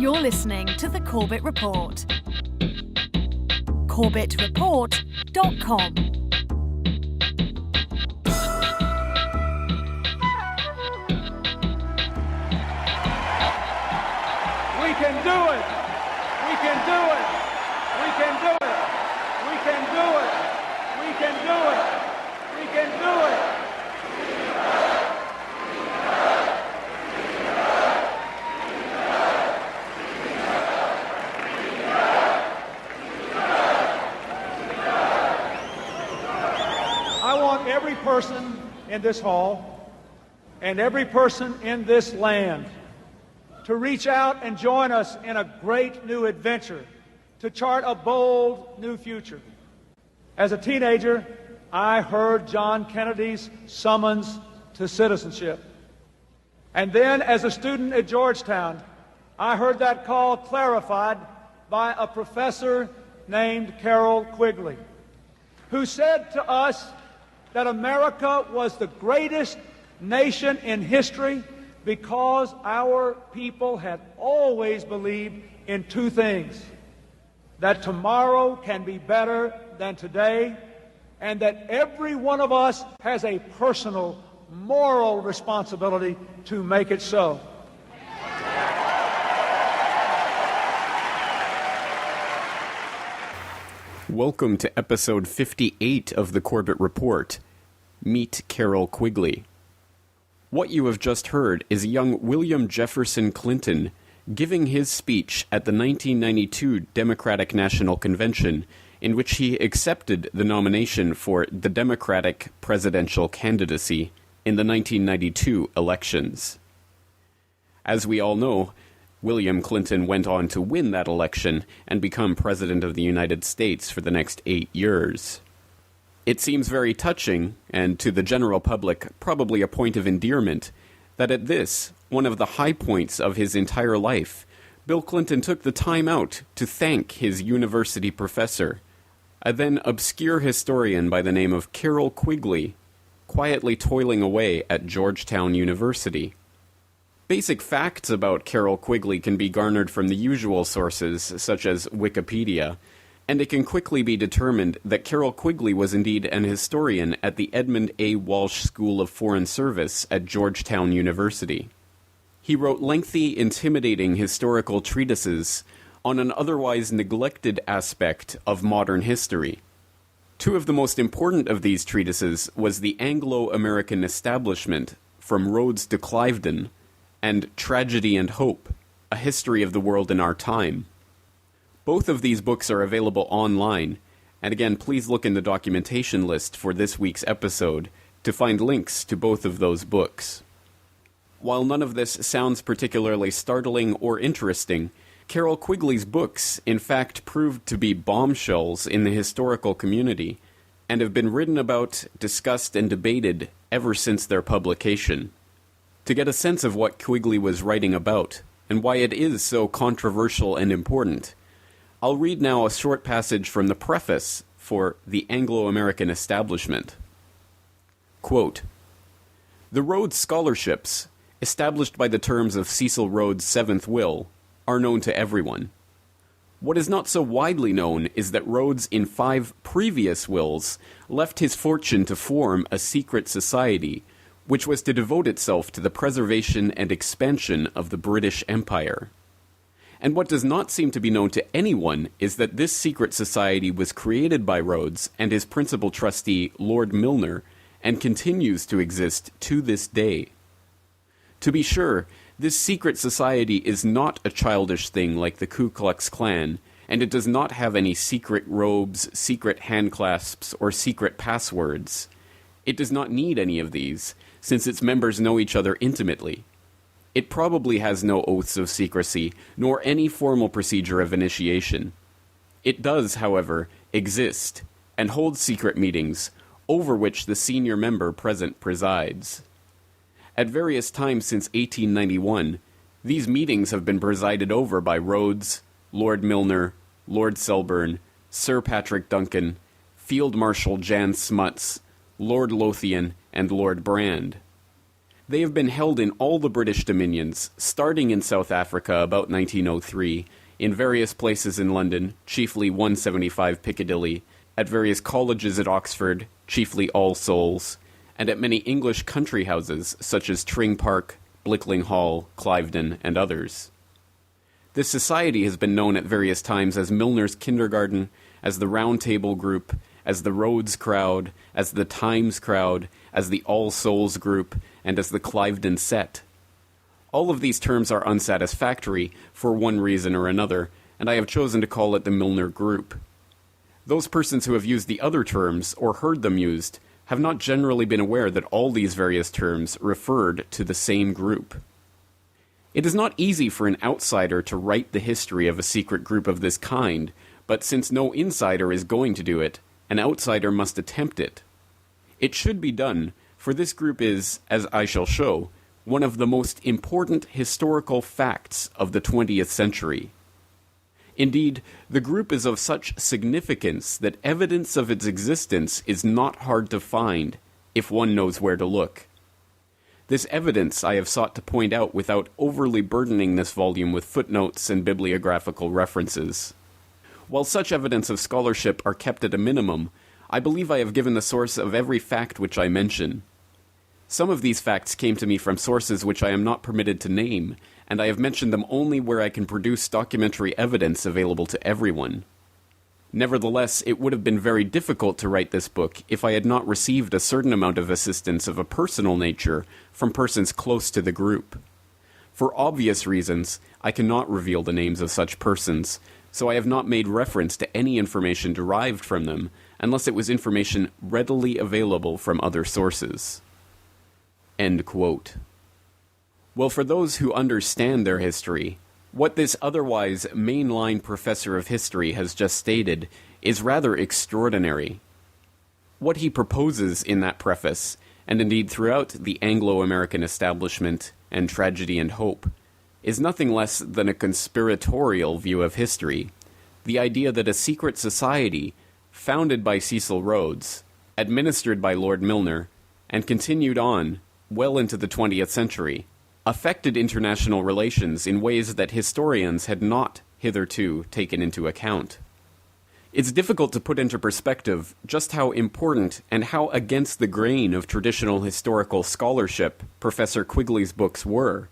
You're listening to the Corbett Report. CorbettReport.com. We can do it. We can do it. We can do it. We can do it. We can do it. We can do it. I want every person in this hall and every person in this land to reach out and join us in a great new adventure, to chart a bold new future. As a teenager, I heard John Kennedy's summons to citizenship. And then as a student at Georgetown, I heard that call clarified by a professor named Carroll Quigley, who said to us that America was the greatest nation in history because our people had always believed in two things: that tomorrow can be better than today, and that every one of us has a personal, moral responsibility to make it so. Welcome to episode 58 of the Corbett Report. Meet Carroll Quigley. What you have just heard is young William Jefferson Clinton giving his speech at the 1992 Democratic National Convention, in which he accepted the nomination for the Democratic presidential candidacy in the 1992 elections. As we all know, William Clinton went on to win that election and become President of the United States for the next 8 years. It seems very touching, and to the general public probably a point of endearment, that at this, one of the high points of his entire life, Bill Clinton took the time out to thank his university professor, a then obscure historian by the name of Carroll Quigley, quietly toiling away at Georgetown University. Basic facts about Carroll Quigley can be garnered from the usual sources, such as Wikipedia, and it can quickly be determined that Carroll Quigley was indeed an historian at the Edmund A. Walsh School of Foreign Service at Georgetown University. He wrote lengthy, intimidating historical treatises on an otherwise neglected aspect of modern history. Two of the most important of these treatises was The Anglo-American Establishment, From Rhodes to Cliveden, and Tragedy and Hope, A History of the World in Our Time. Both of these books are available online, and again, please look in the documentation list for this week's episode to find links to both of those books. While none of this sounds particularly startling or interesting, Carroll Quigley's books in fact proved to be bombshells in the historical community, and have been written about, discussed, and debated ever since their publication. To get a sense of what Quigley was writing about, and why it is so controversial and important, I'll read now a short passage from the preface for The Anglo-American Establishment. Quote, "The Rhodes scholarships, established by the terms of Cecil Rhodes' seventh will, are known to everyone. What is not so widely known is that Rhodes in 5 previous wills left his fortune to form a secret society which was to devote itself to the preservation and expansion of the British Empire. And what does not seem to be known to anyone is that this secret society was created by Rhodes and his principal trustee, Lord Milner, and continues to exist to this day. To be sure, this secret society is not a childish thing like the Ku Klux Klan, and it does not have any secret robes, secret handclasps, or secret passwords. It does not need any of these, since its members know each other intimately. It probably has no oaths of secrecy, nor any formal procedure of initiation. It does, however, exist, and holds secret meetings, over which the senior member present presides. At various times since 1891, these meetings have been presided over by Rhodes, Lord Milner, Lord Selborne, Sir Patrick Duncan, Field Marshal Jan Smuts, Lord Lothian, and Lord Brand. They have been held in all the British dominions, starting in South Africa about 1903, in various places in London, chiefly 175 Piccadilly, at various colleges at Oxford, chiefly All Souls, and at many English country houses such as Tring Park, Blickling Hall, Cliveden, and others. This society has been known at various times as Milner's Kindergarten, as the Round Table Group, as the Rhodes Crowd, as the Times Crowd, as the All Souls Group, and as the Cliveden Set. All of these terms are unsatisfactory for one reason or another, and I have chosen to call it the Milner Group. Those persons who have used the other terms, or heard them used, have not generally been aware that all these various terms referred to the same group. It is not easy for an outsider to write the history of a secret group of this kind, but since no insider is going to do it, an outsider must attempt it. It should be done, for this group is, as I shall show, one of the most important historical facts of the 20th century. Indeed, the group is of such significance that evidence of its existence is not hard to find, if one knows where to look. This evidence I have sought to point out without overly burdening this volume with footnotes and bibliographical references. While such evidence of scholarship are kept at a minimum, I believe I have given the source of every fact which I mention. Some of these facts came to me from sources which I am not permitted to name, and I have mentioned them only where I can produce documentary evidence available to everyone. Nevertheless, it would have been very difficult to write this book if I had not received a certain amount of assistance of a personal nature from persons close to the group. For obvious reasons, I cannot reveal the names of such persons, so I have not made reference to any information derived from them, unless it was information readily available from other sources." End quote. Well, for those who understand their history, what this otherwise mainline professor of history has just stated is rather extraordinary. What he proposes in that preface, and indeed throughout the Anglo-American establishment and Tragedy and Hope, is nothing less than a conspiratorial view of history, the idea that a secret society, founded by Cecil Rhodes, administered by Lord Milner, and continued on well into the 20th century, affected international relations in ways that historians had not hitherto taken into account. It's difficult to put into perspective just how important and how against the grain of traditional historical scholarship Professor Quigley's books were,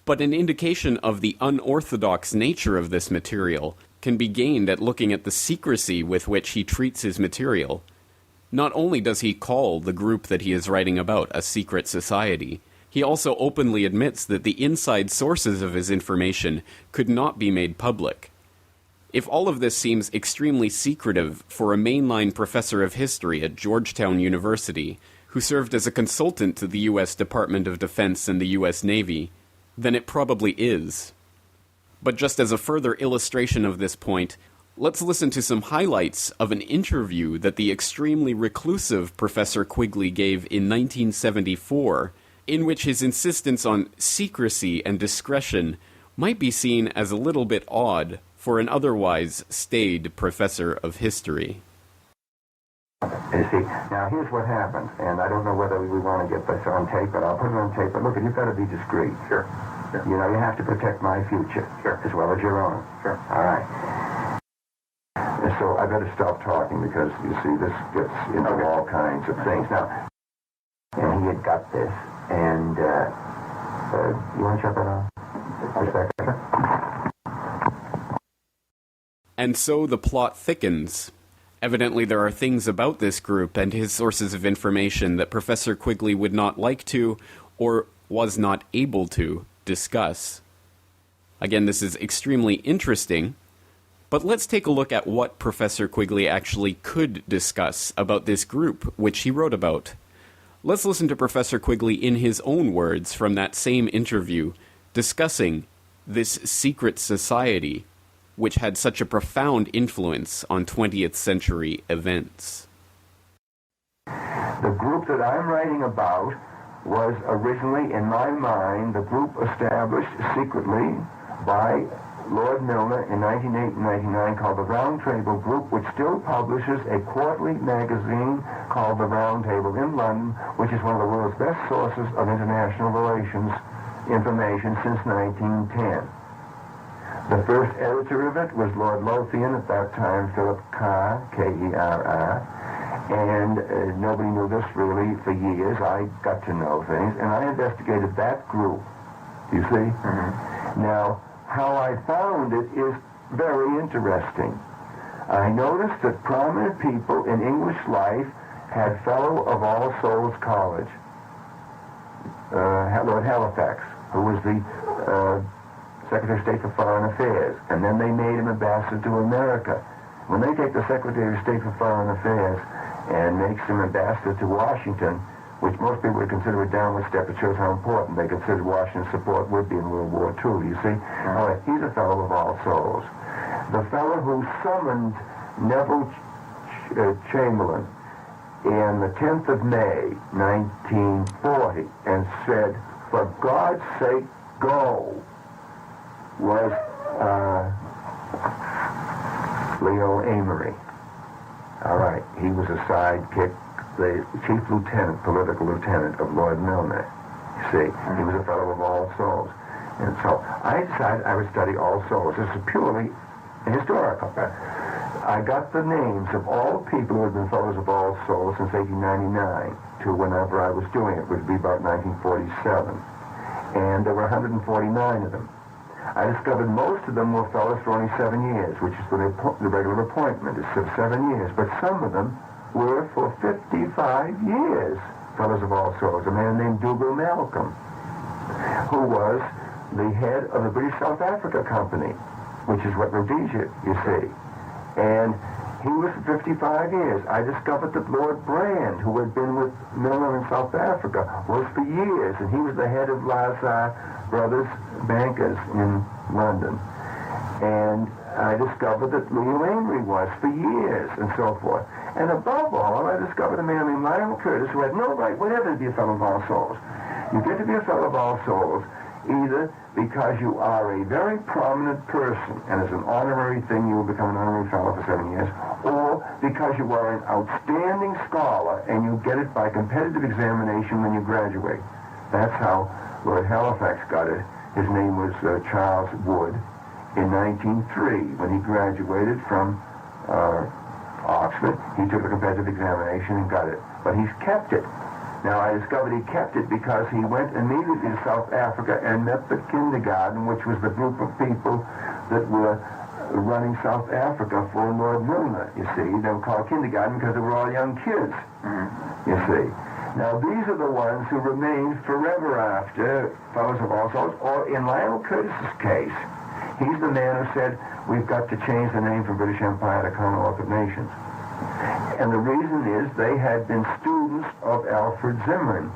but an indication of the unorthodox nature of this material can be gained at looking at the secrecy with which he treats his material. Not only does he call the group that he is writing about a secret society, he also openly admits that the inside sources of his information could not be made public. If all of this seems extremely secretive for a mainline professor of history at Georgetown University, who served as a consultant to the U.S. Department of Defense and the U.S. Navy, then it probably is. But just as a further illustration of this point, let's listen to some highlights of an interview that the extremely reclusive Professor Quigley gave in 1974, in which his insistence on secrecy and discretion might be seen as a little bit odd for an otherwise staid professor of history. You see, now here's what happened, and I don't know whether we want to get this on tape, but I'll put it on tape. But look, you've got to be discreet. Sure. You know, you have to protect my future. Sure. As well as your own. Sure. All right. So I better stop talking because, you see, this gets into all kinds of things. Now, and he had got this, and you want to shut that off? Just a second. And so the plot thickens. Evidently there are things about this group and his sources of information that Professor Quigley would not like to, or was not able to, discuss. Again, this is extremely interesting, but let's take a look at what Professor Quigley actually could discuss about this group, which he wrote about. Let's listen to Professor Quigley in his own words from that same interview, discussing this secret society, which had such a profound influence on 20th century events. The group that I'm writing about was originally, in my mind, the group established secretly by Lord Milner in 1908 and 1999 called the Round Table Group, which still publishes a quarterly magazine called The Round Table in London, which is one of the world's best sources of international relations information since 1910. The first editor of it was Lord Lothian, at that time Philip Kerr, K-E-R-R, and nobody knew this really for years. I got to know things, and I investigated that group, you see? Mm-hmm. Now, how I found it is very interesting. I noticed that prominent people in English life had Fellow of All Souls College, Lord Halifax, who was the Secretary of State for Foreign Affairs, and then they made him ambassador to America. When they take the Secretary of State for Foreign Affairs and makes him ambassador to Washington, which most people would consider a downward step, it shows how important they considered Washington's support would be in World War II, you see? All right, he's a Fellow of All Souls. The fellow who summoned Neville Chamberlain in the 10th of May, 1940, and said, "For God's sake, go," was Leo Amory. All right, he was a sidekick, the chief lieutenant, political lieutenant of Lord Milner. You see, he was a Fellow of All Souls. And so I decided I would study All Souls. This is purely historical. I got the names of all people who had been Fellows of All Souls since 1899 to whenever I was doing it, which would be about 1947. And there were 149 of them. I discovered most of them were fellows for only 7 years, which is the regular appointment. It's 7 years. But some of them were for 55 years, Fellows of All Souls. A man named Dougal Malcolm, who was the head of the British South Africa Company, which is what Rhodesia, you see. And he was for 55 years. I discovered that Lord Brand, who had been with Milner in South Africa, was for years, and he was the head of Lazar Brothers Bankers in London. And I discovered that Leo Amory was for years, and so forth. And above all, I discovered a man named Lionel Curtis, who had no right whatever to be a Fellow of All Souls. You get to be a Fellow of All Souls either because you are a very prominent person, and as an honorary thing you will become an honorary fellow for 7 years, or because you are an outstanding scholar and you get it by competitive examination when you graduate. That's how Lord Halifax got it. His name was Charles Wood in 1903 when he graduated from Oxford. He took the competitive examination and got it, but he's kept it. Now, I discovered he kept it because he went immediately to South Africa and met the kindergarten, which was the group of people that were running South Africa for Lord Milner, you see. They were called kindergarten because they were all young kids, you see. Now, these are the ones who remained forever after Fellows of All Souls, or in Lionel Curtis's case, he's the man who said, we've got to change the name from British Empire to Commonwealth of Nations. And the reason is they had been students of Alfred Zimmern,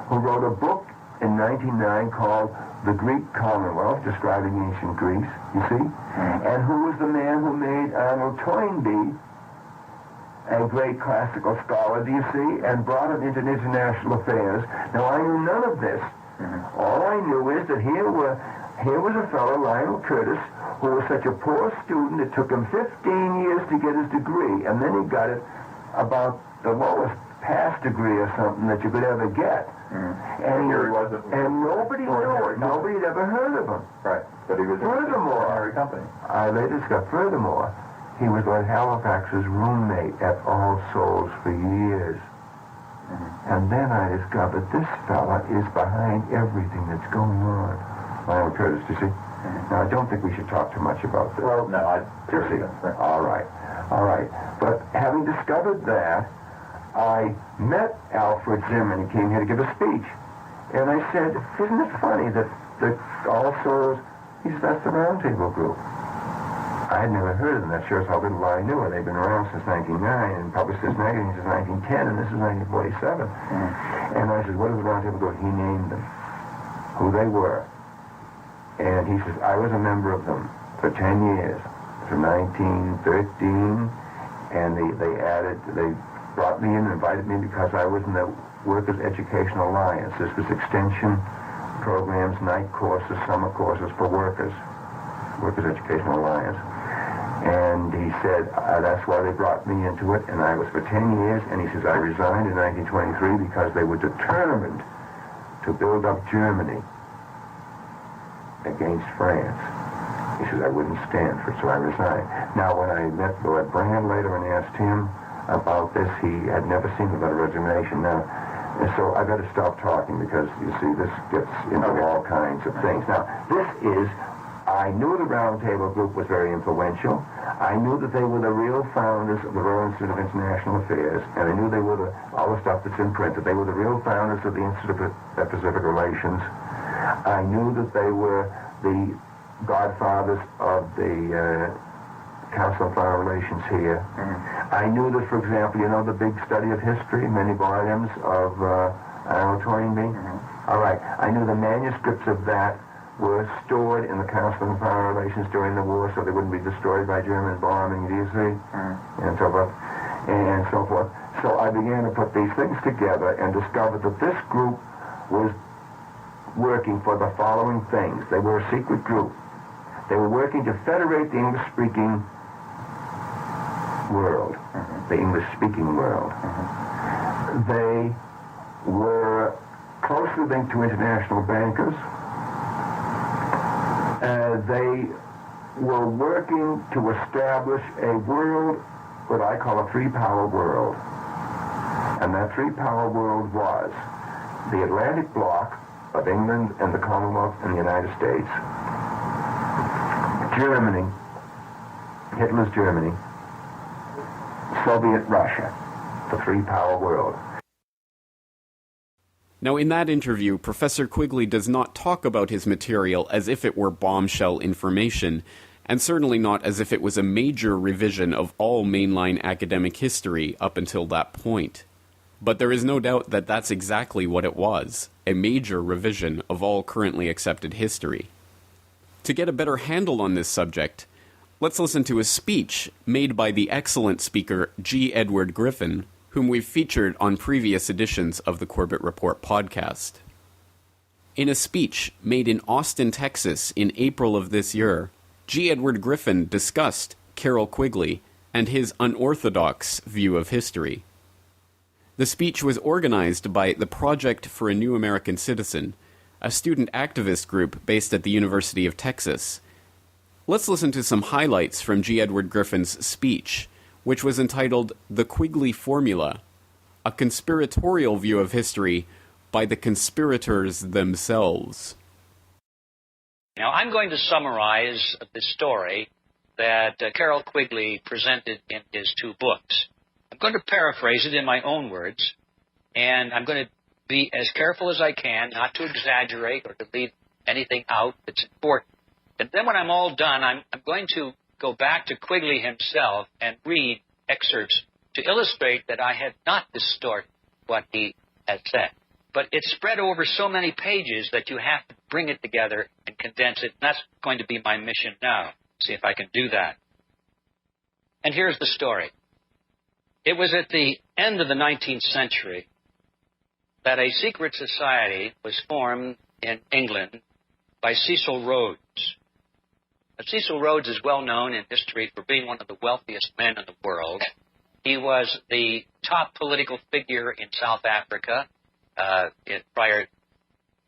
who wrote a book in 1909 called The Greek Commonwealth, describing ancient Greece, you see, and who was the man who made Arnold Toynbee a great classical scholar, do you see, and brought him into international affairs. Now, I knew none of this. All I knew is that here was a fellow, Lionel Curtis, who was such a poor student, it took him 15 years to get his degree, and then he got it about the lowest pass degree or something that you could ever get. And nobody knew it. Nobody had ever heard of him. Right. But he was furthermore, company. I later discovered, furthermore, he was Lord Halifax's roommate at All Souls for years. And then I discovered this fella is behind everything that's going on. Lionel Curtis, you see? Now, I don't think we should talk too much about this. Well, no, I see. All right. But having discovered that, I met Alfred Zimmern. He came here to give a speech. And I said, isn't it funny that All Souls, that's the Round Table group. I had never heard of them. That shows how little I knew. And they've been around since 1909 and published this magazine since 1910, and this is 1947. And I said, what is the Round Table group? He named them, who they were. And he says, I was a member of them for 10 years, from 1913, and they brought me in and invited me because I was in the Workers' Education Alliance. This was extension programs, night courses, summer courses for workers. Workers' Educational Alliance. And he said, that's why they brought me into it, and I was for 10 years, and he says, I resigned in 1923 because they were determined to build up Germany against France. He says, I wouldn't stand for it, so I resigned. Now, when I met Lord Brand later and asked him about this, he had never seen the letter of resignation. Now, and so I better stop talking because, you see, this gets into all kinds of things. Now, this is, I knew the Round Table Group was very influential. I knew that they were the real founders of the Royal Institute of International Affairs, and I knew they were all the stuff that's in print, that they were the real founders of the Institute of Pacific Relations. I knew that they were the godfathers of the Council on Foreign Relations here. I knew that, for example, you know the big study of history, many volumes of Arnold Toynbee? All right. I knew the manuscripts of that were stored in the Council on Foreign Relations during the war so they wouldn't be destroyed by German bombing, do you see? And so forth. And so forth. So I began to put these things together and discovered that this group was working for the following things. They were a secret group. They were working to federate the English-speaking world, the English-speaking world. They were closely linked to international bankers. They were working to establish a world, what I call a three-power world. And that three-power world was the Atlantic Bloc of England and the Commonwealth and the United States, Germany, Hitler's Germany, Soviet Russia, the three-power world. Now, in that interview, Professor Quigley does not talk about his material as if it were bombshell information, and certainly not as if it was a major revision of all mainline academic history up until that point. But there is no doubt that that's exactly what it was, a major revision of all currently accepted history. To get a better handle on this subject, let's listen to a speech made by the excellent speaker G. Edward Griffin, whom we've featured on previous editions of the Corbett Report podcast. In a speech made in Austin, Texas in April of this year, G. Edward Griffin discussed Carroll Quigley and his unorthodox view of history. The speech was organized by the Project for a New American Citizen, a student activist group based at the University of Texas. Let's listen to some highlights from G. Edward Griffin's speech, which was entitled The Quigley Formula, a conspiratorial view of history by the conspirators themselves. Now, I'm going to summarize the story that Carroll Quigley presented in his two books. I'm going to paraphrase it in my own words, and I'm going to be as careful as I can not to exaggerate or to leave anything out that's important. And then when I'm all done, I'm going to go back to Quigley himself and read excerpts to illustrate that I have not distorted what he has said. But it's spread over so many pages that you have to bring it together and condense it. And that's going to be my mission now. See if I can do that. And here's the story. It was at the end of the 19th century that a secret society was formed in England by Cecil Rhodes. Now, Cecil Rhodes is well known in history for being one of the wealthiest men in the world. He was the top political figure in South Africa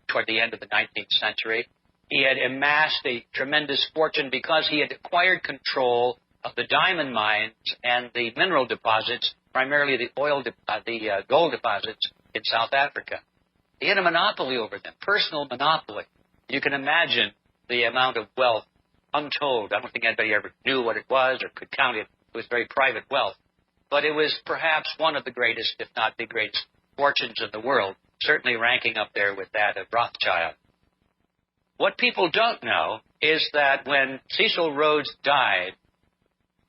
toward the end of the 19th century. He had amassed a tremendous fortune because he had acquired control of the diamond mines and the mineral deposits, primarily the gold deposits in South Africa. He had a monopoly over them, personal monopoly. You can imagine the amount of wealth, untold. I don't think anybody ever knew what it was or could count it. It was very private wealth. But it was perhaps one of the greatest, if not the greatest, fortunes in the world, certainly ranking up there with that of Rothschild. What people don't know is that when Cecil Rhodes died,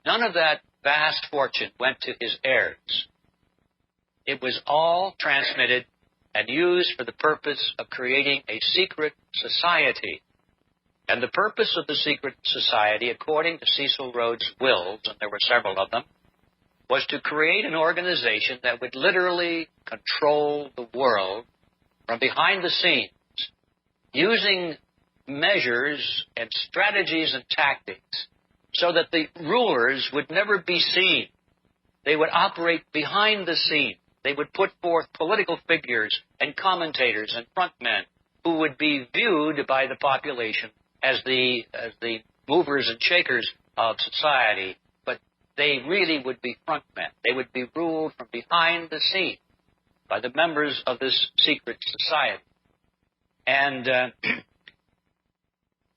none of that vast fortune went to his heirs. It was all transmitted and used for the purpose of creating a secret society. And the purpose of the secret society, according to Cecil Rhodes' wills, and there were several of them, was to create an organization that would literally control the world from behind the scenes, using measures and strategies and tactics so that the rulers would never be seen. They would operate behind the scene. They would put forth political figures and commentators and frontmen who would be viewed by the population as the movers and shakers of society, but they really would be frontmen. They would be ruled from behind the scene by the members of this secret society. And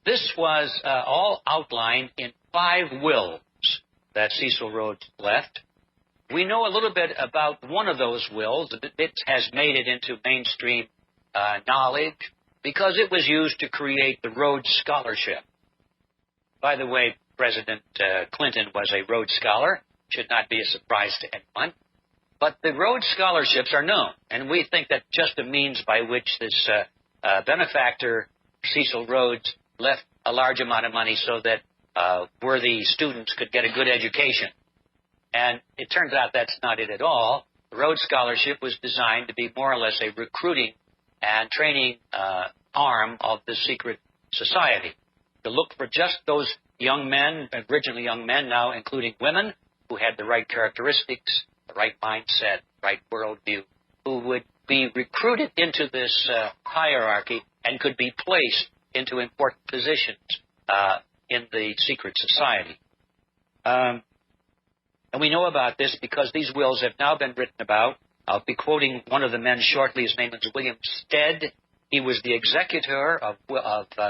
this was all outlined in 5 wills that Cecil Rhodes left. We know a little bit about one of those wills. It has made it into mainstream knowledge because it was used to create the Rhodes Scholarship. By the way, President Clinton was a Rhodes Scholar. Should not be a surprise to anyone. But the Rhodes Scholarships are known, and we think that just a means by which this benefactor, Cecil Rhodes, left a large amount of money so that worthy students could get a good education. And it turns out that's not it at all. The Rhodes Scholarship was designed to be more or less a recruiting and training arm of the secret society, to look for just those young men, originally young men, now including women, who had the right characteristics, the right mindset, right worldview, who would be recruited into this hierarchy and could be placed into important positions in the secret society. And we know about this because these wills have now been written about. I'll be quoting one of the men shortly. His name is William Stead. He was the executor of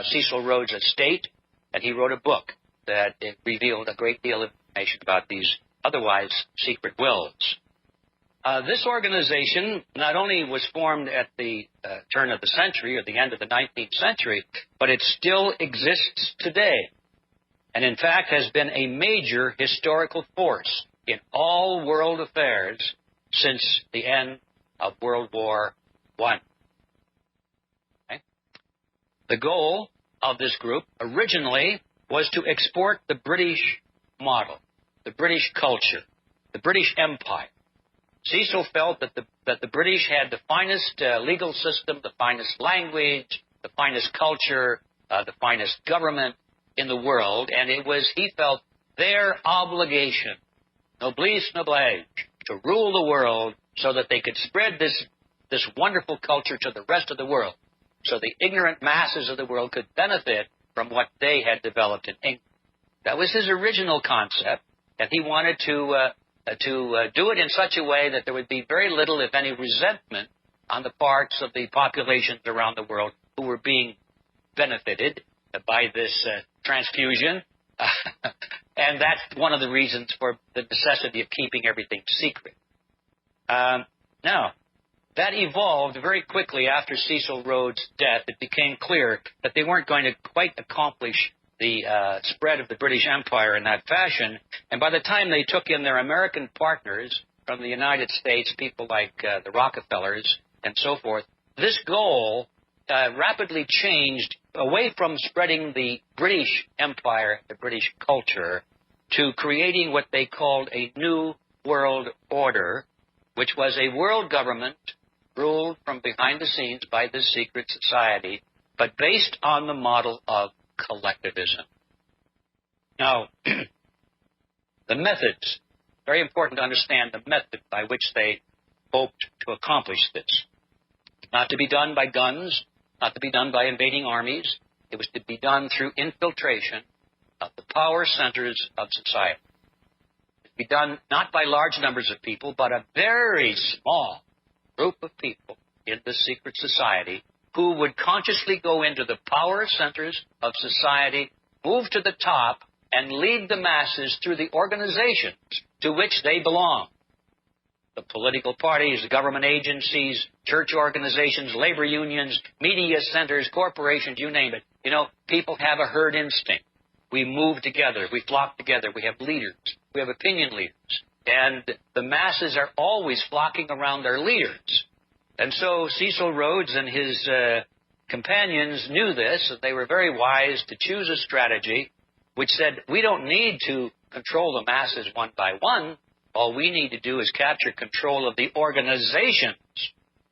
Cecil Rhodes' estate, and he wrote a book that revealed a great deal of information about these otherwise secret wills. This organization not only was formed at the turn of the century or the end of the 19th century, but it still exists today, and in fact has been a major historical force in all world affairs since the end of World War I. Okay? The goal of this group originally was to export the British model, the British culture, the British Empire. Cecil felt that the British had the finest legal system, the finest language, the finest culture, the finest government in the world, and it was, he felt, their obligation, noblesse noblesse, to rule the world so that they could spread this wonderful culture to the rest of the world, so the ignorant masses of the world could benefit from what they had developed in England. That was his original concept, and he wanted to do it in such a way that there would be very little, if any, resentment on the parts of the populations around the world who were being benefited by this transfusion. And that's one of the reasons for the necessity of keeping everything secret. Now, that evolved very quickly after Cecil Rhodes' death. It became clear that they weren't going to quite accomplish the spread of the British Empire in that fashion. And by the time they took in their American partners from the United States, people like the Rockefellers and so forth, this goal rapidly changed away from spreading the British Empire, the British culture, to creating what they called a new world order, which was a world government ruled from behind the scenes by this secret society, but based on the model of collectivism. Now, the methods, very important to understand the method by which they hoped to accomplish this. Not to be done by guns, not to be done by invading armies. It was to be done through infiltration of the power centers of society. It was to be done not by large numbers of people, but a very small group of people in the secret society who would consciously go into the power centers of society, move to the top, and lead the masses through the organizations to which they belong. The political parties, the government agencies, church organizations, labor unions, media centers, corporations, you name it. You know, people have a herd instinct. We move together. We flock together. We have leaders. We have opinion leaders. And the masses are always flocking around their leaders. And so Cecil Rhodes and his companions knew this, and they were very wise to choose a strategy which said, we don't need to control the masses one by one. All we need to do is capture control of the organizations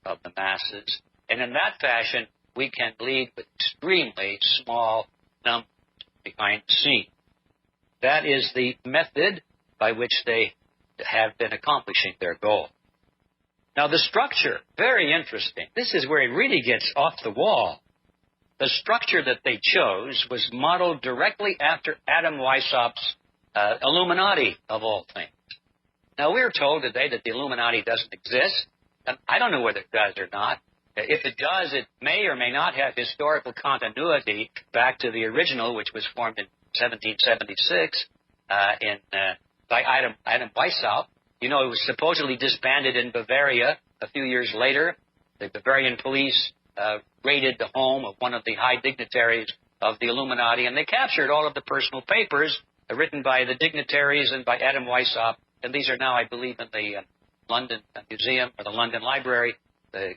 of the masses. And in that fashion, we can lead with extremely small numbers behind the scene. That is the method by which they have been accomplishing their goal. Now, the structure, very interesting. This is where it really gets off the wall. The structure that they chose was modeled directly after Adam Weishaupt's Illuminati, of all things. Now, we're told today that the Illuminati doesn't exist, and I don't know whether it does or not. If it does, it may or may not have historical continuity back to the original, which was formed in 1776 by Adam Weishaupt. You know, it was supposedly disbanded in Bavaria a few years later. The Bavarian police raided the home of one of the high dignitaries of the Illuminati, and they captured all of the personal papers written by the dignitaries and by Adam Weishaupt. And these are now, I believe, in the London Museum or the London Library, the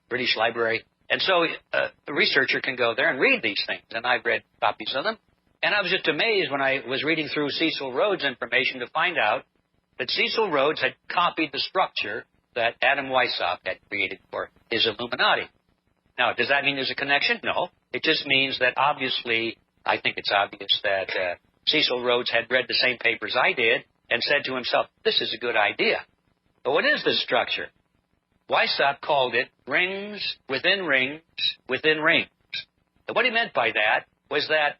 British Library. And so a researcher can go there and read these things, and I've read copies of them. And I was just amazed when I was reading through Cecil Rhodes' information to find out that Cecil Rhodes had copied the structure that Adam Weishaupt had created for his Illuminati. Now, does that mean there's a connection? No. It just means that obviously, I think it's obvious that Cecil Rhodes had read the same papers I did and said to himself, this is a good idea. But what is this structure? Weishaupt called it rings within rings within rings. And what he meant by that was that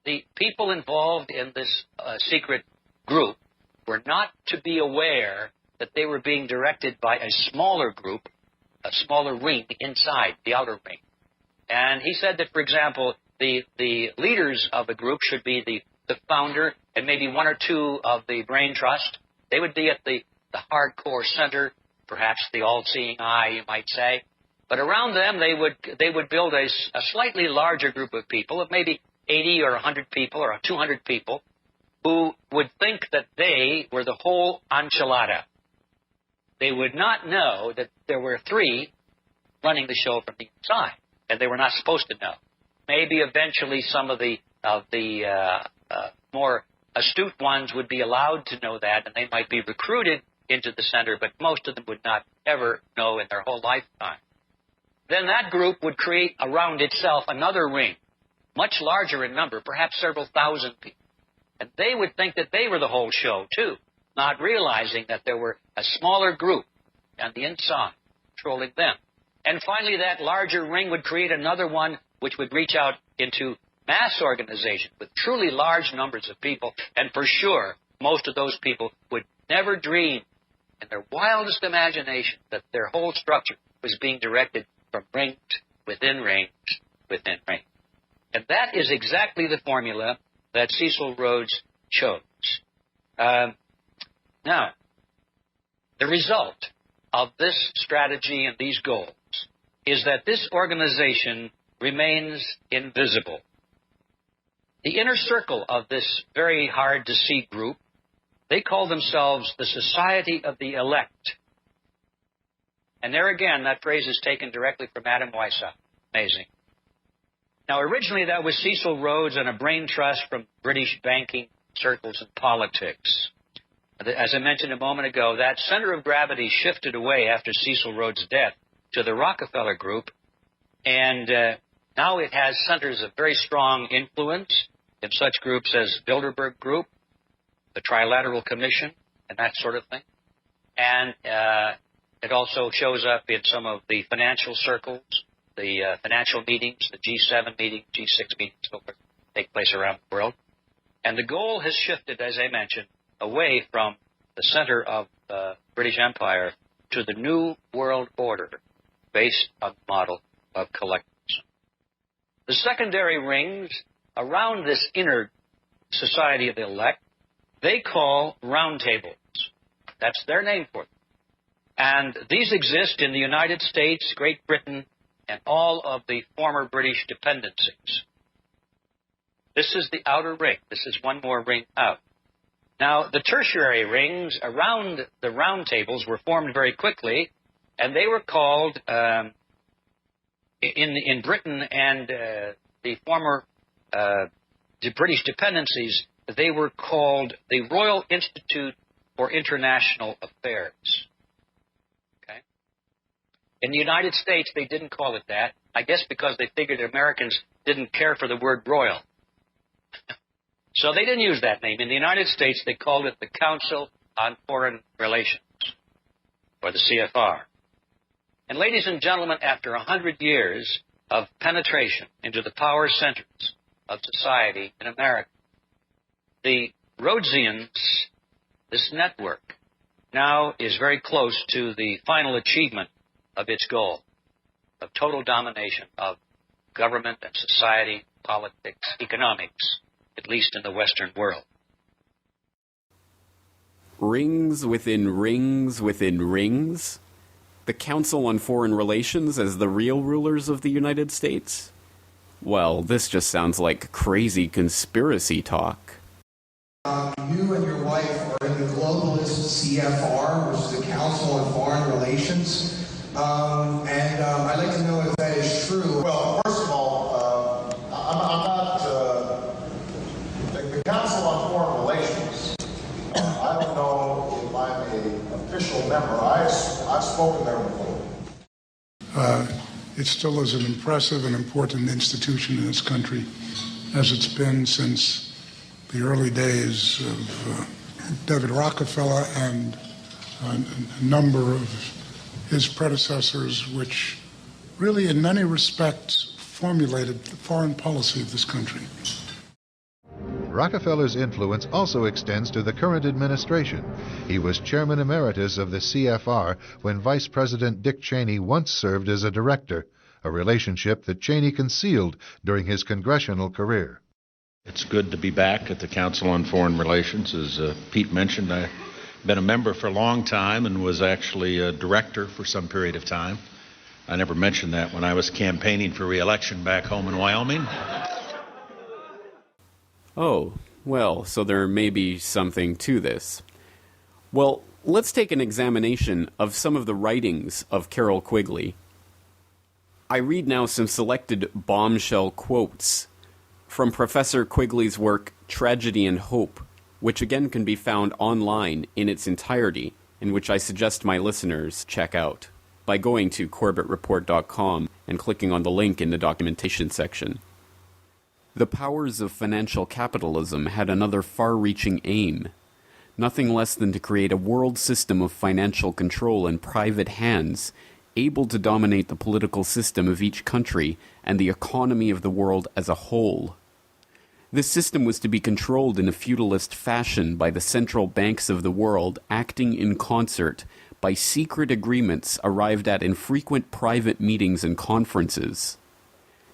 the people involved in this secret group were not to be aware that they were being directed by a smaller group, a smaller ring inside the outer ring. And he said that, for example, the leaders of the group should be the founder and maybe one or two of the brain trust. They would be at the hardcore center, perhaps the all-seeing eye, you might say. But around them, they would build a slightly larger group of people, of maybe 80 or 100 people or 200 people, who would think that they were the whole enchilada. They would not know that there were three running the show from the inside, and they were not supposed to know. Maybe eventually some of the more astute ones would be allowed to know that, and they might be recruited into the center, but most of them would not ever know in their whole lifetime. Then that group would create around itself another ring, much larger in number, perhaps several thousand people. And they would think that they were the whole show, too, not realizing that there were a smaller group on the inside controlling them. And finally, that larger ring would create another one which would reach out into mass organization with truly large numbers of people. And for sure, most of those people would never dream in their wildest imagination that their whole structure was being directed from rings within rings within rings. And that is exactly the formula that Cecil Rhodes chose. Now, the result of this strategy and these goals is that this organization remains invisible. The inner circle of this very hard-to-see group, they call themselves the Society of the Elect. And there again, that phrase is taken directly from Adam Weishaupt. Amazing. Now, originally that was Cecil Rhodes and a brain trust from British banking circles and politics. As I mentioned a moment ago, that center of gravity shifted away after Cecil Rhodes' death to the Rockefeller Group, and now it has centers of very strong influence in such groups as Bilderberg Group, the Trilateral Commission, and that sort of thing. And it also shows up in some of the financial circles, the financial meetings, the G7 meetings, G6 meetings, so forth, take place around the world. And the goal has shifted, as I mentioned, away from the center of the British Empire to the New World Order based on the model of collectivism. The secondary rings around this inner Society of the Elect, they call roundtables. That's their name for them. And these exist in the United States, Great Britain, and all of the former British dependencies. This is the outer ring. This is one more ring out. Now, the tertiary rings around the round tables were formed very quickly, and they were called, in Britain and the former the British dependencies, they were called the Royal Institute for International Affairs. Okay? In the United States, they didn't call it that. I guess because they figured Americans didn't care for the word royal. So they didn't use that name. In the United States, they called it the Council on Foreign Relations, or the CFR. And ladies and gentlemen, after 100 years of penetration into the power centers of society in America, the Rhodesians, this network, now is very close to the final achievement of its goal of total domination of government and society, politics, economics, at least in the Western world. Rings within rings within rings? The Council on Foreign Relations as the real rulers of the United States? Well, this just sounds like crazy conspiracy talk. You and your wife are in the globalist CFR, which is the Council on Foreign Relations. I'd like to know if that is true. Well, first of all, I'm not the Council on Foreign Relations. I don't know if I'm an official member. I've spoken there before. It still is an impressive and important institution in this country, as it's been since the early days of David Rockefeller and a number of his predecessors, which really in many respects formulated the foreign policy of this country. Rockefeller's influence also extends to the current administration. He was chairman emeritus of the CFR when Vice President Dick Cheney once served as a director, a relationship that Cheney concealed during his congressional career. It's good to be back at the Council on Foreign Relations. As Pete mentioned, I've been a member for a long time and was actually a director for some period of time. I never mentioned that when I was campaigning for re-election back home in Wyoming. Oh, well, so there may be something to this. Well, let's take an examination of some of the writings of Carroll Quigley. I read now some selected bombshell quotes from Professor Quigley's work, Tragedy and Hope, which again can be found online in its entirety, and which I suggest my listeners check out by going to CorbettReport.com and clicking on the link in the documentation section. The powers of financial capitalism had another far-reaching aim, nothing less than to create a world system of financial control in private hands, able to dominate the political system of each country and the economy of the world as a whole. This system was to be controlled in a feudalist fashion by the central banks of the world, acting in concert by secret agreements arrived at in frequent private meetings and conferences.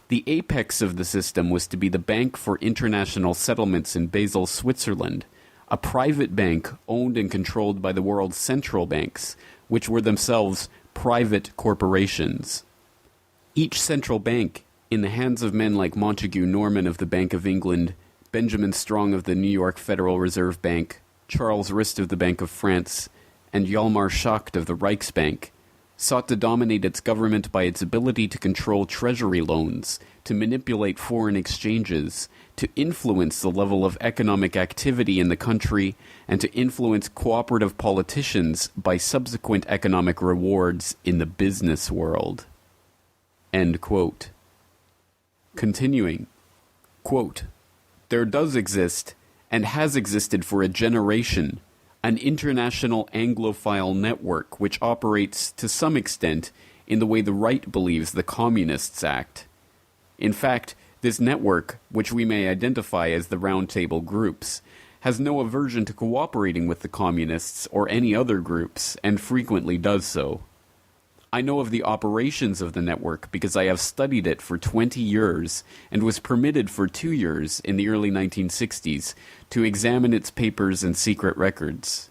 The apex of the system was to be the Bank for International Settlements in Basel, Switzerland, a private bank owned and controlled by the world's central banks, which were themselves private corporations. Each central bank, in the hands of men like Montague Norman of the Bank of England, Benjamin Strong of the New York Federal Reserve Bank, Charles Rist of the Bank of France, and Hjalmar Schacht of the Reichsbank, sought to dominate its government by its ability to control treasury loans, to manipulate foreign exchanges, to influence the level of economic activity in the country, and to influence cooperative politicians by subsequent economic rewards in the business world. End quote. Continuing, quote, "There does exist, and has existed for a generation, an international Anglophile network which operates, to some extent, in the way the right believes the Communists act. In fact, this network, which we may identify as the Round Table groups, has no aversion to cooperating with the Communists or any other groups, and frequently does so. I know of the operations of the network because I have studied it for 20 years and was permitted for 2 years in the early 1960s to examine its papers and secret records.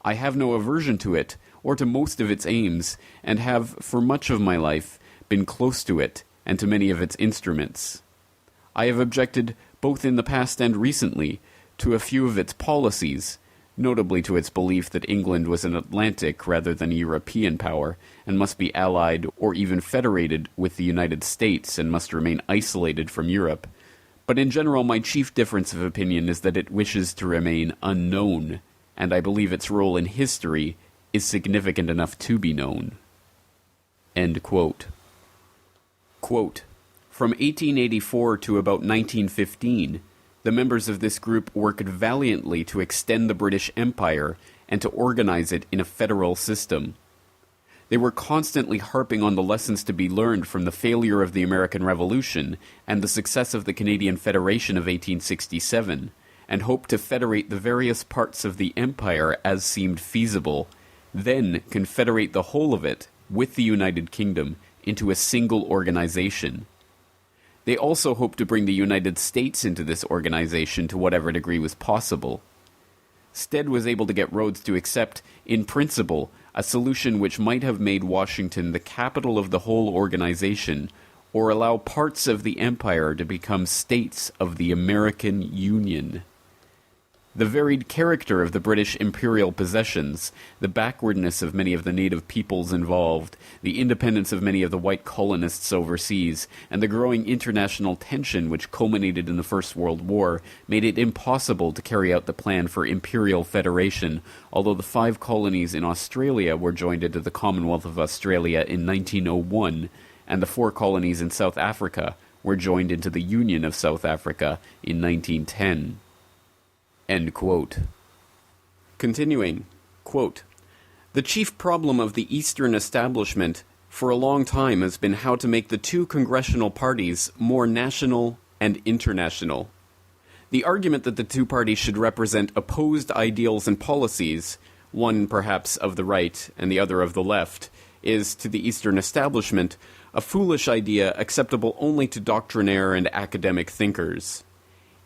I have no aversion to it or to most of its aims, and have, for much of my life, been close to it and to many of its instruments. I have objected, both in the past and recently, to a few of its policies, notably to its belief that England was an Atlantic rather than a European power, and must be allied or even federated with the United States and must remain isolated from Europe. But in general, my chief difference of opinion is that it wishes to remain unknown, and I believe its role in history is significant enough to be known." End quote. Quote, "From 1884 to about 1915, the members of this group worked valiantly to extend the British Empire and to organize it in a federal system. They were constantly harping on the lessons to be learned from the failure of the American Revolution and the success of the Canadian Federation of 1867, and hoped to federate the various parts of the empire as seemed feasible, then confederate the whole of it, with the United Kingdom, into a single organization. They also hoped to bring the United States into this organization to whatever degree was possible. Stead was able to get Rhodes to accept, in principle, a solution which might have made Washington the capital of the whole organization, or allow parts of the empire to become states of the American Union. The varied character of the British imperial possessions, the backwardness of many of the native peoples involved, the independence of many of the white colonists overseas, and the growing international tension which culminated in the First World War made it impossible to carry out the plan for imperial federation, although the 5 colonies in Australia were joined into the Commonwealth of Australia in 1901, and the 4 colonies in South Africa were joined into the Union of South Africa in 1910. End quote. Continuing, quote, "The chief problem of the Eastern establishment for a long time has been how to make the 2 congressional parties more national and international. The argument that the 2 parties should represent opposed ideals and policies, one perhaps of the right and the other of the left, is, to the Eastern establishment, a foolish idea acceptable only to doctrinaire and academic thinkers.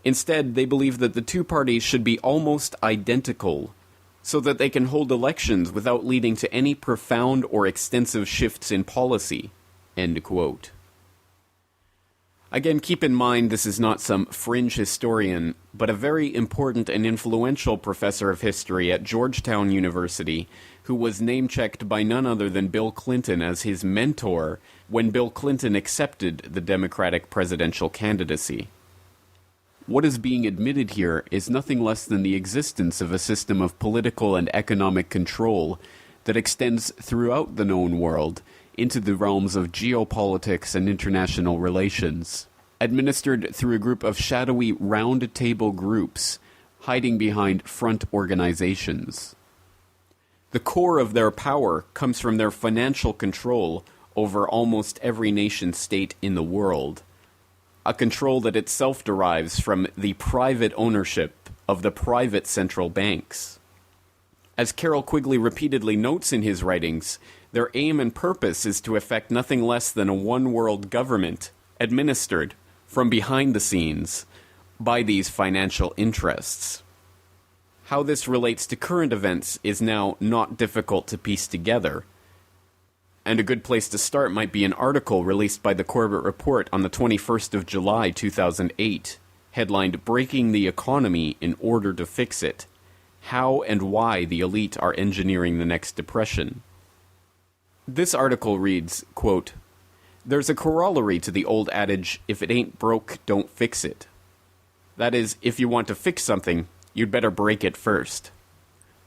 Instead, they believe that the 2 parties should be almost identical, so that they can hold elections without leading to any profound or extensive shifts in policy." End quote. Again, keep in mind this is not some fringe historian, but a very important and influential professor of history at Georgetown University, who was name-checked by none other than Bill Clinton as his mentor when Bill Clinton accepted the Democratic presidential candidacy. What is being admitted here is nothing less than the existence of a system of political and economic control that extends throughout the known world into the realms of geopolitics and international relations, administered through a group of shadowy round-table groups hiding behind front organizations. The core of their power comes from their financial control over almost every nation-state in the world, a control that itself derives from the private ownership of the private central banks. As Carroll Quigley repeatedly notes in his writings, their aim and purpose is to effect nothing less than a one-world government, administered from behind the scenes by these financial interests. How this relates to current events is now not difficult to piece together, and a good place to start might be an article released by the Corbett Report on the 21st of July 2008, headlined "Breaking the Economy in Order to Fix It: How and Why the Elite Are Engineering the Next Depression." This article reads, quote, "There's a corollary to the old adage, if it ain't broke, don't fix it. That is, if you want to fix something, you'd better break it first.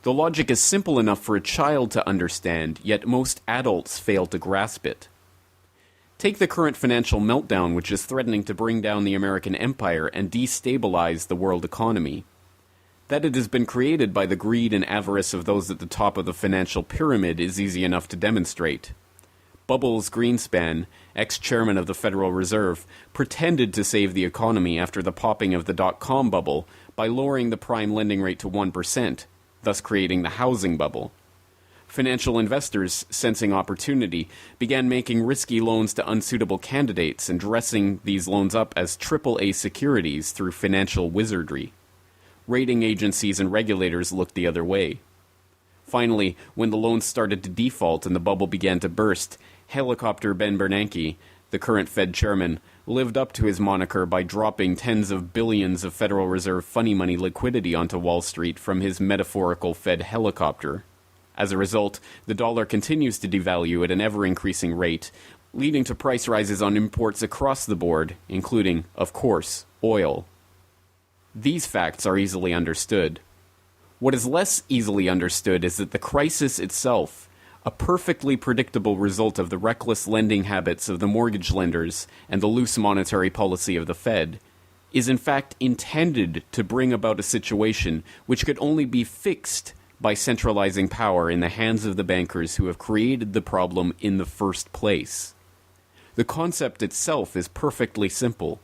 The logic is simple enough for a child to understand, yet most adults fail to grasp it. Take the current financial meltdown which is threatening to bring down the American empire and destabilize the world economy. That it has been created by the greed and avarice of those at the top of the financial pyramid is easy enough to demonstrate. Bubbles Greenspan, ex-chairman of the Federal Reserve, pretended to save the economy after the popping of the dot-com bubble by lowering the prime lending rate to 1%, thus creating the housing bubble. Financial investors, sensing opportunity, began making risky loans to unsuitable candidates and dressing these loans up as AAA securities through financial wizardry. Rating agencies and regulators looked the other way. Finally, when the loans started to default and the bubble began to burst, Helicopter Ben Bernanke, the current Fed chairman, lived up to his moniker by dropping tens of billions of Federal Reserve funny money liquidity onto Wall Street from his metaphorical Fed helicopter. As a result, the dollar continues to devalue at an ever-increasing rate, leading to price rises on imports across the board, including, of course, oil. These facts are easily understood. What is less easily understood is that the crisis itself, a perfectly predictable result of the reckless lending habits of the mortgage lenders and the loose monetary policy of the Fed, is in fact intended to bring about a situation which could only be fixed by centralizing power in the hands of the bankers who have created the problem in the first place. The concept itself is perfectly simple.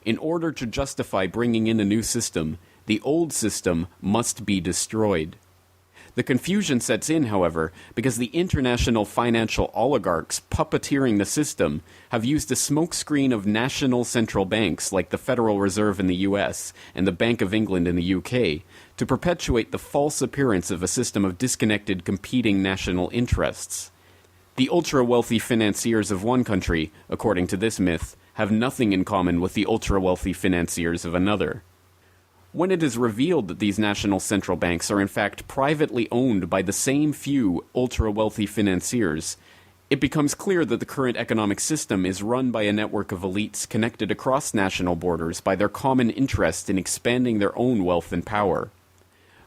In order to justify bringing in a new system, the old system must be destroyed. The confusion sets in, however, because the international financial oligarchs puppeteering the system have used a smokescreen of national central banks like the Federal Reserve in the US and the Bank of England in the UK to perpetuate the false appearance of a system of disconnected competing national interests. The ultra-wealthy financiers of one country, according to this myth, have nothing in common with the ultra-wealthy financiers of another. When it is revealed that these national central banks are in fact privately owned by the same few ultra-wealthy financiers, it becomes clear that the current economic system is run by a network of elites connected across national borders by their common interest in expanding their own wealth and power.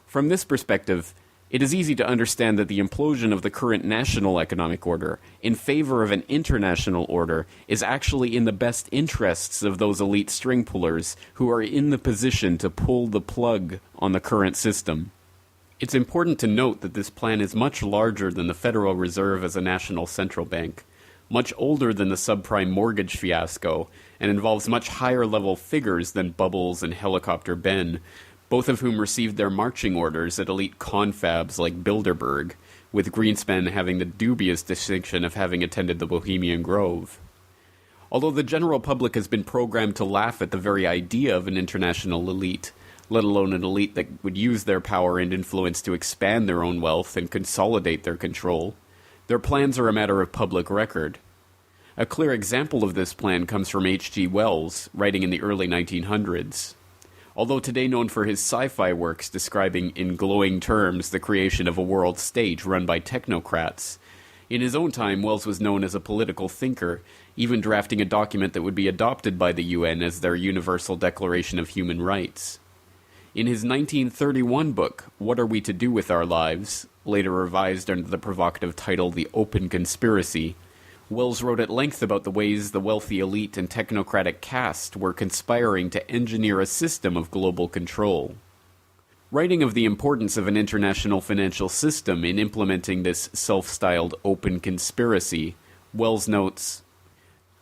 From this perspective, it is easy to understand that the implosion of the current national economic order in favor of an international order is actually in the best interests of those elite string pullers who are in the position to pull the plug on the current system. It's important to note that this plan is much larger than the Federal Reserve as a national central bank, much older than the subprime mortgage fiasco, and involves much higher level figures than Bubbles and Helicopter Ben, both of whom received their marching orders at elite confabs like Bilderberg, with Greenspan having the dubious distinction of having attended the Bohemian Grove. Although the general public has been programmed to laugh at the very idea of an international elite, let alone an elite that would use their power and influence to expand their own wealth and consolidate their control, their plans are a matter of public record. A clear example of this plan comes from H.G. Wells, writing in the early 1900s. Although today known for his sci-fi works describing in glowing terms the creation of a world state run by technocrats, in his own time Wells was known as a political thinker, even drafting a document that would be adopted by the UN as their Universal Declaration of Human Rights. In his 1931 book, What Are We to Do with Our Lives, later revised under the provocative title The Open Conspiracy, Wells wrote at length about the ways the wealthy elite and technocratic caste were conspiring to engineer a system of global control. Writing of the importance of an international financial system in implementing this self-styled open conspiracy, Wells notes,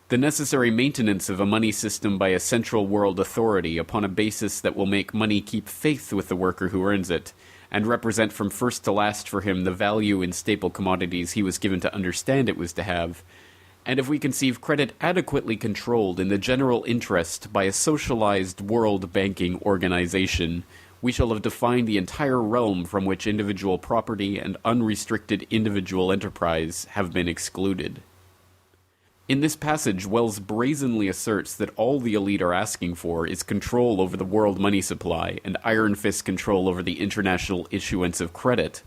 "The necessary maintenance of a money system by a central world authority upon a basis that will make money keep faith with the worker who earns it, and represent from first to last for him the value in staple commodities he was given to understand it was to have, and if we conceive credit adequately controlled in the general interest by a socialized world banking organization, we shall have defined the entire realm from which individual property and unrestricted individual enterprise have been excluded." In this passage, Wells brazenly asserts that all the elite are asking for is control over the world money supply and iron fist control over the international issuance of credit.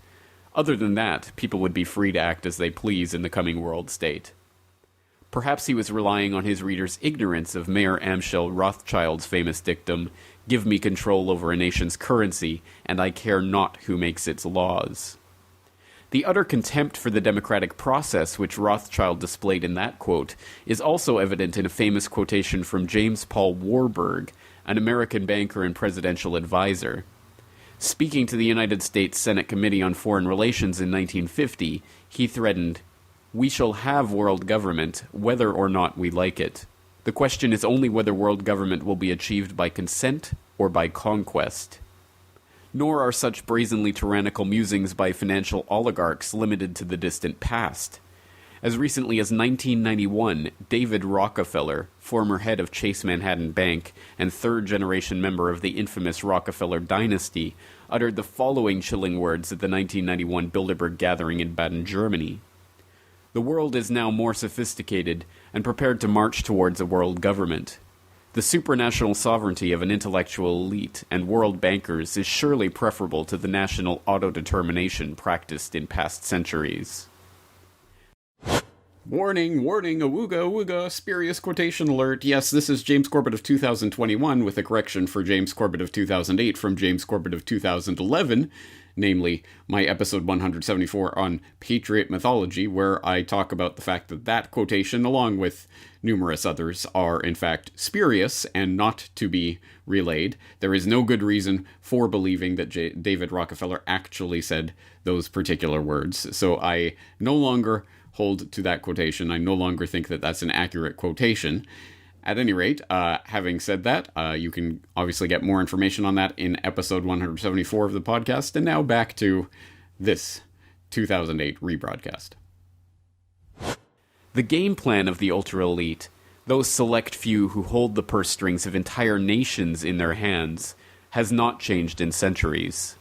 Other than that, people would be free to act as they please in the coming world state. Perhaps he was relying on his readers' ignorance of Mayor Amschel Rothschild's famous dictum, "Give me control over a nation's currency, and I care not who makes its laws." The utter contempt for the democratic process which Rothschild displayed in that quote is also evident in a famous quotation from James Paul Warburg, an American banker and presidential advisor. Speaking to the United States Senate Committee on Foreign Relations in 1950, he threatened, "We shall have world government, whether or not we like it. The question is only whether world government will be achieved by consent or by conquest." Nor are such brazenly tyrannical musings by financial oligarchs limited to the distant past. As recently as 1991, David Rockefeller, former head of Chase Manhattan Bank and third-generation member of the infamous Rockefeller dynasty, uttered the following chilling words at the 1991 Bilderberg gathering in Baden, Germany. "The world is now more sophisticated and prepared to march towards a world government. The supranational sovereignty of an intellectual elite and world bankers is surely preferable to the national autodetermination practiced in past centuries." Warning, warning, awooga, awooga, spurious quotation alert. Yes, this is James Corbett of 2021 with a correction for James Corbett of 2008 from James Corbett of 2011, namely my episode 174 on Patriot mythology, where I talk about the fact that that quotation, along with numerous others, are in fact spurious and not to be relayed. There is no good reason for believing that David Rockefeller actually said those particular words, so I no longer hold to that quotation. I no longer think that that's an accurate quotation. At any rate, having said that, you can obviously get more information on that in episode 174 of the podcast. And now back to this 2008 rebroadcast. The game plan of the ultra-elite, those select few who hold the purse strings of entire nations in their hands, has not changed in centuries.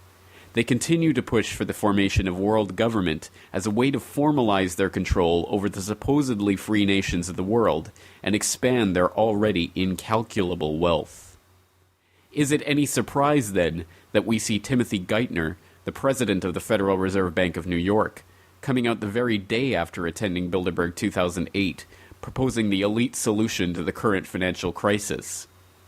They continue to push for the formation of world government as a way to formalize their control over the supposedly free nations of the world and expand their already incalculable wealth. Is it any surprise, then, that we see Timothy Geithner, the president of the Federal Reserve Bank of New York, coming out the very day after attending Bilderberg 2008, proposing the elite solution to the current financial crisis?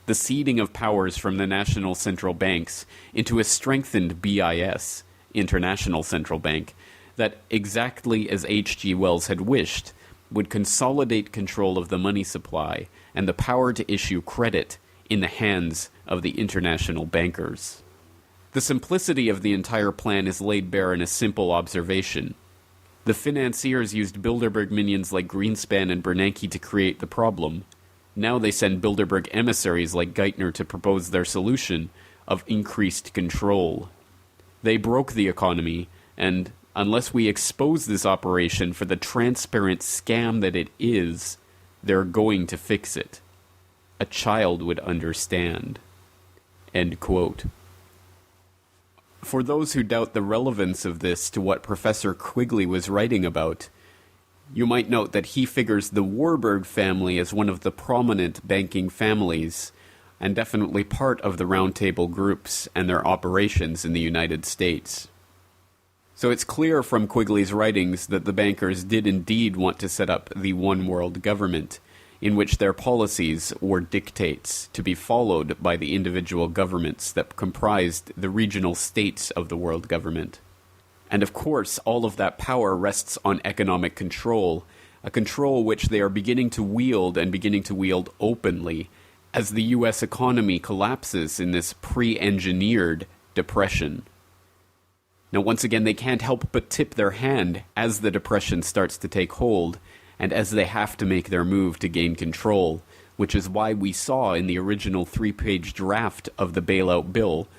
The ceding of powers from the national central banks into a strengthened BIS, International Central Bank, that, exactly as H.G. Wells had wished, would consolidate control of the money supply and the power to issue credit in the hands of the international bankers. The simplicity of the entire plan is laid bare in a simple observation. The financiers used Bilderberg minions like Greenspan and Bernanke to create the problem. Now they send Bilderberg emissaries like Geithner to propose their solution of increased control. They broke the economy, and unless we expose this operation for the transparent scam that it is, they're going to fix it. A child would understand. End quote. For those who doubt the relevance of this to what Professor Quigley was writing about, you might note that he figures the Warburg family as one of the prominent banking families, and definitely part of the roundtable groups and their operations in the United States. So it's clear from Quigley's writings that the bankers did indeed want to set up the one world government, in which their policies were dictates to be followed by the individual governments that comprised the regional states of the world government. And of course, all of that power rests on economic control, a control which they are beginning to wield and beginning to wield openly as the U.S. economy collapses in this pre-engineered depression. Now, once again, they can't help but tip their hand as the depression starts to take hold and as they have to make their move to gain control, which is why we saw in the original 3-page draft of the bailout bill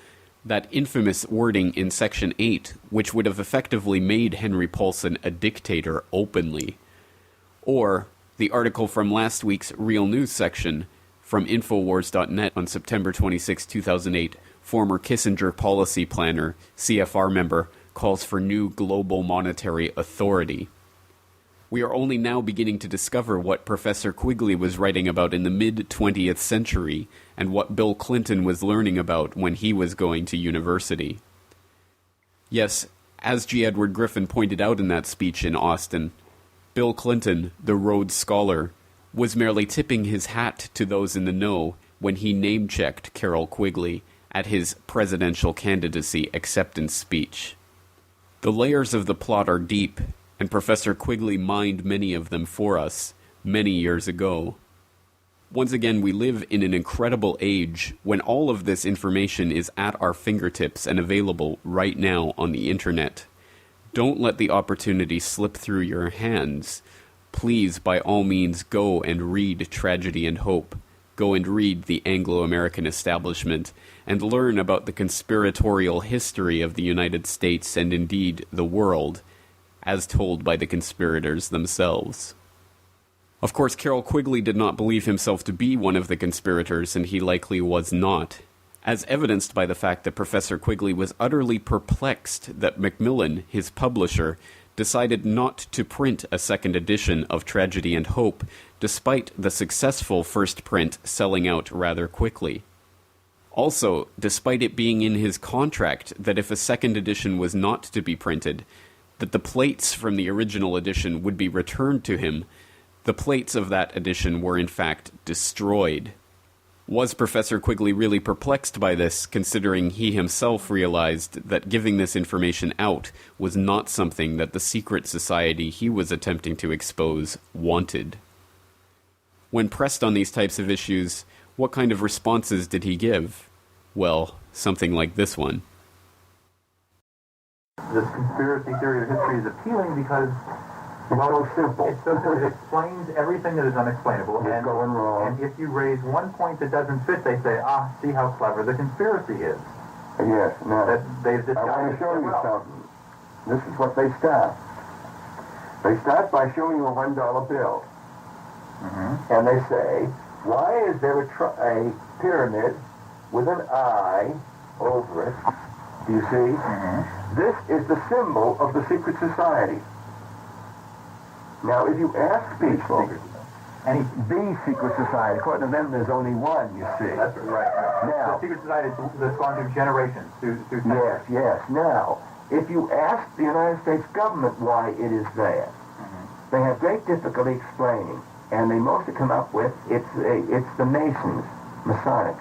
that infamous wording in Section 8, which would have effectively made Henry Paulson a dictator openly. Or the article from last week's Real News section from Infowars.net on September 26, 2008, former Kissinger policy planner, CFR member, calls for new global monetary authority. We are only now beginning to discover what Professor Quigley was writing about in the mid-20th century and what Bill Clinton was learning about when he was going to university. Yes, as G. Edward Griffin pointed out in that speech in Austin, Bill Clinton, the Rhodes Scholar, was merely tipping his hat to those in the know when he name-checked Carroll Quigley at his presidential candidacy acceptance speech. The layers of the plot are deep, and Professor Quigley mined many of them for us many years ago. Once again, we live in an incredible age when all of this information is at our fingertips and available right now on the internet. Don't let the opportunity slip through your hands. Please, by all means, go and read Tragedy and Hope. Go and read the Anglo-American establishment and learn about the conspiratorial history of the United States and indeed the world, as told by the conspirators themselves. Of course, Carroll Quigley did not believe himself to be one of the conspirators, and he likely was not, as evidenced by the fact that Professor Quigley was utterly perplexed that Macmillan, his publisher, decided not to print a second edition of Tragedy and Hope, despite the successful first print selling out rather quickly. Also, despite it being in his contract that if a second edition was not to be printed, that the plates from the original edition would be returned to him, the plates of that edition were in fact destroyed. Was Professor Quigley really perplexed by this, considering he himself realized that giving this information out was not something that the secret society he was attempting to expose wanted? When pressed on these types of issues, what kind of responses did he give? Well, something like this one. This conspiracy theory of history is appealing because It's so simple. it explains everything that is unexplainable. It's going wrong. And if you raise one point that doesn't fit, they say, see how clever the conspiracy is. Yes, now, That they've I want to disguised show it you well. something. This is what they start. They start by showing you a $1 bill. Mm-hmm. And they say, why is there a pyramid with an eye over it? Do you see? Mm-hmm. This is the symbol of the secret society. Now, if you ask people, the secret society, according to them, there's only one, you see. That's right. Now, the secret society that's gone through generations, through centuries. yes. Now, if you ask the United States government why it is there, they have great difficulty explaining, and they mostly come up with it's the Masons, Masonic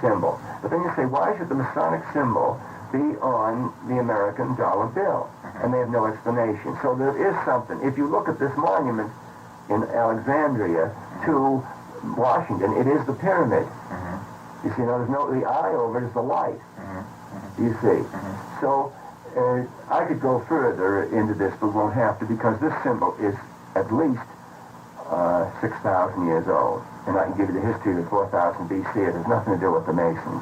symbol. But then you say, why should the Masonic symbol be on the American dollar bill? And they have no explanation. So there is something. If you look at this monument in Alexandria to Washington, it is the pyramid. You see, now there's the eye over it is the light. You see. So I could go further into this, but won't have to, because this symbol is at least 6,000 years old. And I can give you the history of 4,000 BC. It has nothing to do with the Masons.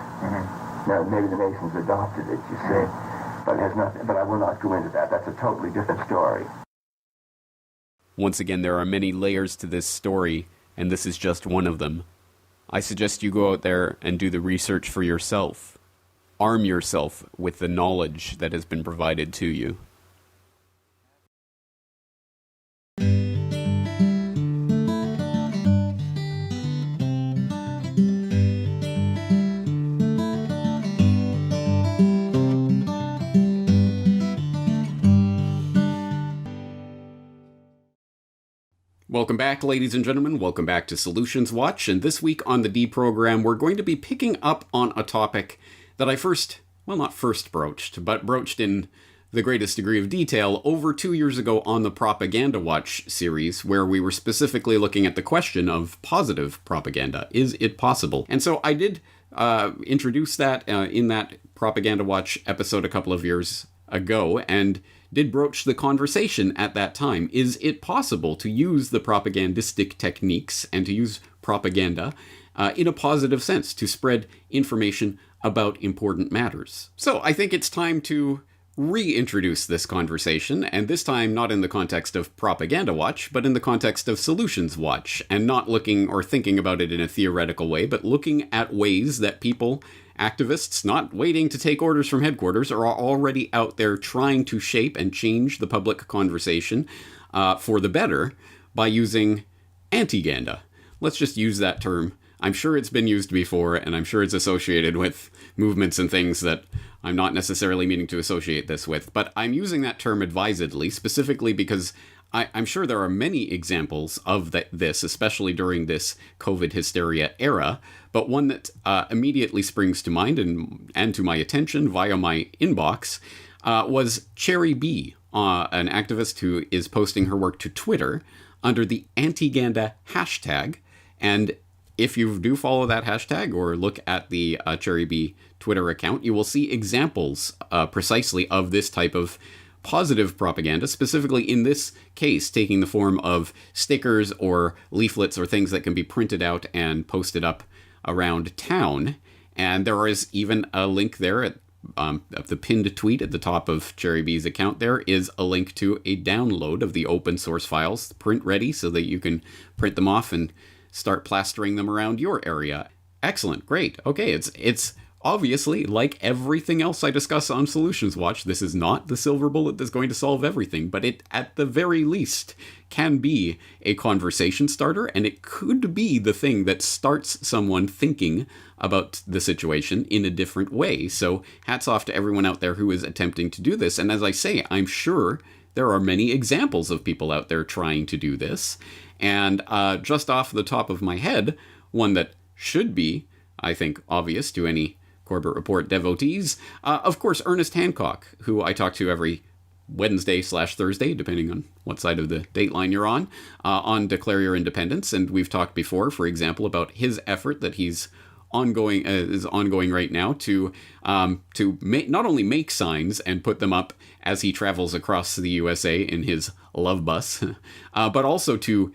Now, maybe the Masons adopted it, you see. But it has nothing. But I will not go into that. That's a totally different story. Once again, there are many layers to this story, and this is just one of them. I suggest you go out there and do the research for yourself. Arm yourself with the knowledge that has been provided to you. Welcome back, ladies and gentlemen. Welcome back to Solutions Watch. And this week on the D program, we're going to be picking up on a topic that I not first broached, but broached in the greatest degree of detail over 2 years ago on the Propaganda Watch series, where we were specifically looking at the question of positive propaganda. Is it possible? And so I did introduce that in that Propaganda Watch episode a couple of years ago, and did broach the conversation at that time. Is it possible to use the propagandistic techniques and to use propaganda in a positive sense to spread information about important matters? So I think it's time to reintroduce this conversation, and this time not in the context of Propaganda Watch, but in the context of Solutions Watch, and not looking or thinking about it in a theoretical way, but looking at ways that people, activists, not waiting to take orders from headquarters, are already out there trying to shape and change the public conversation for the better by using Antiganda. Let's just use that term. I'm sure it's been used before, and I'm sure it's associated with movements and things that I'm not necessarily meaning to associate this with, but I'm using that term advisedly, specifically because I'm sure there are many examples of this, especially during this COVID hysteria era, but one that immediately springs to mind and to my attention via my inbox was Cherry B, an activist who is posting her work to Twitter under the Antiganda hashtag. And if you do follow that hashtag or look at the Cherry B Twitter account, you will see examples precisely of this type of positive propaganda, specifically in this case taking the form of stickers or leaflets or things that can be printed out and posted up around town. And there is even a link there at the pinned tweet at the top of Cherry B's account. There is a link to a download of the open source files, print ready, so that you can print them off and start plastering them around your area. Excellent, great. Okay, it's obviously, like everything else I discuss on Solutions Watch, this is not the silver bullet that's going to solve everything, but it, at the very least, can be a conversation starter, and it could be the thing that starts someone thinking about the situation in a different way. So hats off to everyone out there who is attempting to do this. And as I say, I'm sure there are many examples of people out there trying to do this. And just off the top of my head, one that should be, I think, obvious to any Corbett Report devotees, of course, Ernest Hancock, who I talk to every Wednesday/Thursday, depending on what side of the date line you're on Declare Your Independence. And we've talked before, for example, about his effort that he's ongoing right now to not only make signs and put them up as he travels across the USA in his love bus, but also to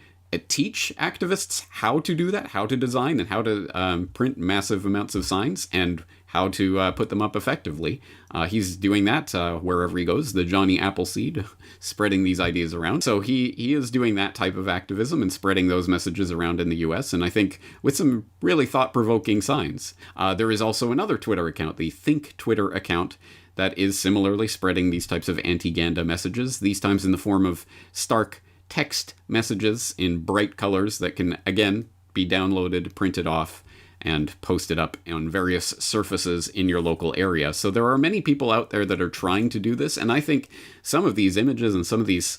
teach activists how to do that, how to design and how to print massive amounts of signs and how to put them up effectively. He's doing that wherever he goes, the Johnny Appleseed, spreading these ideas around. So he is doing that type of activism and spreading those messages around in the US, and I think with some really thought-provoking signs. There is also another Twitter account, the Think Twitter account, that is similarly spreading these types of Antiganda messages, these times in the form of stark text messages in bright colors that can, again, be downloaded, printed off, and posted up on various surfaces in your local area. So there are many people out there that are trying to do this, and I think some of these images and some of these,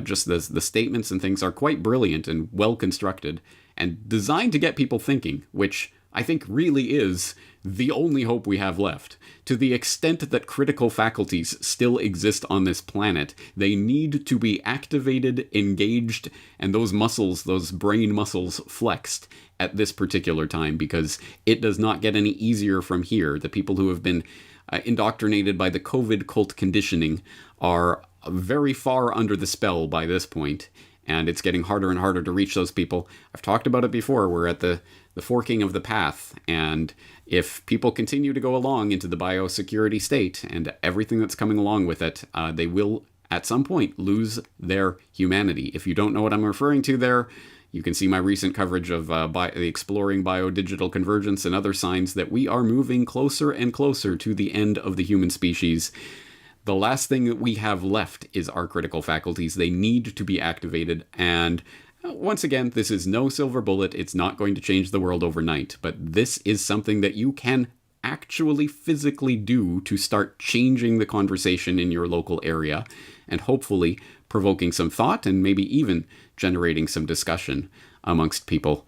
just the statements and things are quite brilliant and well constructed and designed to get people thinking, which I think really is the only hope we have left. To the extent that critical faculties still exist on this planet, they need to be activated, engaged, and those muscles, those brain muscles, flexed at this particular time, because it does not get any easier from here. The people who have been indoctrinated by the COVID cult conditioning are very far under the spell by this point, and it's getting harder and harder to reach those people. I've talked about it before. We're at the forking of the path, and if people continue to go along into the biosecurity state and everything that's coming along with it, they will at some point lose their humanity. If you don't know what I'm referring to there, you can see my recent coverage of exploring biodigital convergence and other signs that we are moving closer and closer to the end of the human species. The last thing that we have left is our critical faculties. They need to be activated, and once again, this is no silver bullet. It's not going to change the world overnight, but this is something that you can actually physically do to start changing the conversation in your local area and hopefully provoking some thought and maybe even generating some discussion amongst people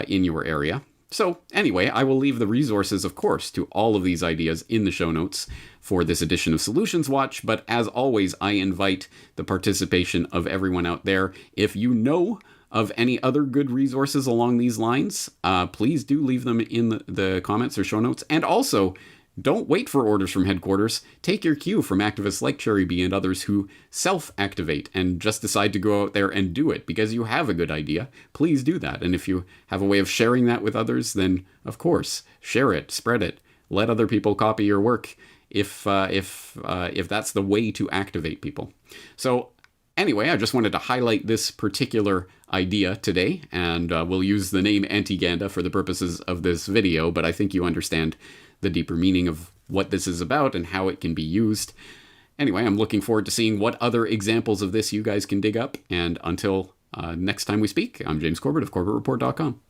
in your area. So anyway, I will leave the resources, of course, to all of these ideas in the show notes for this edition of Solutions Watch, but as always, I invite the participation of everyone out there. If you know of any other good resources along these lines, please do leave them in the comments or show notes. And also, don't wait for orders from headquarters. Take your cue from activists like Cherry Bee and others who self-activate and just decide to go out there and do it because you have a good idea. Please do that. And if you have a way of sharing that with others, then of course, share it, spread it, let other people copy your work if that's the way to activate people. So anyway, I just wanted to highlight this particular idea today, and we'll use the name Antiganda for the purposes of this video, but I think you understand the deeper meaning of what this is about and how it can be used. Anyway, I'm looking forward to seeing what other examples of this you guys can dig up, and until next time we speak, I'm James Corbett of CorbettReport.com.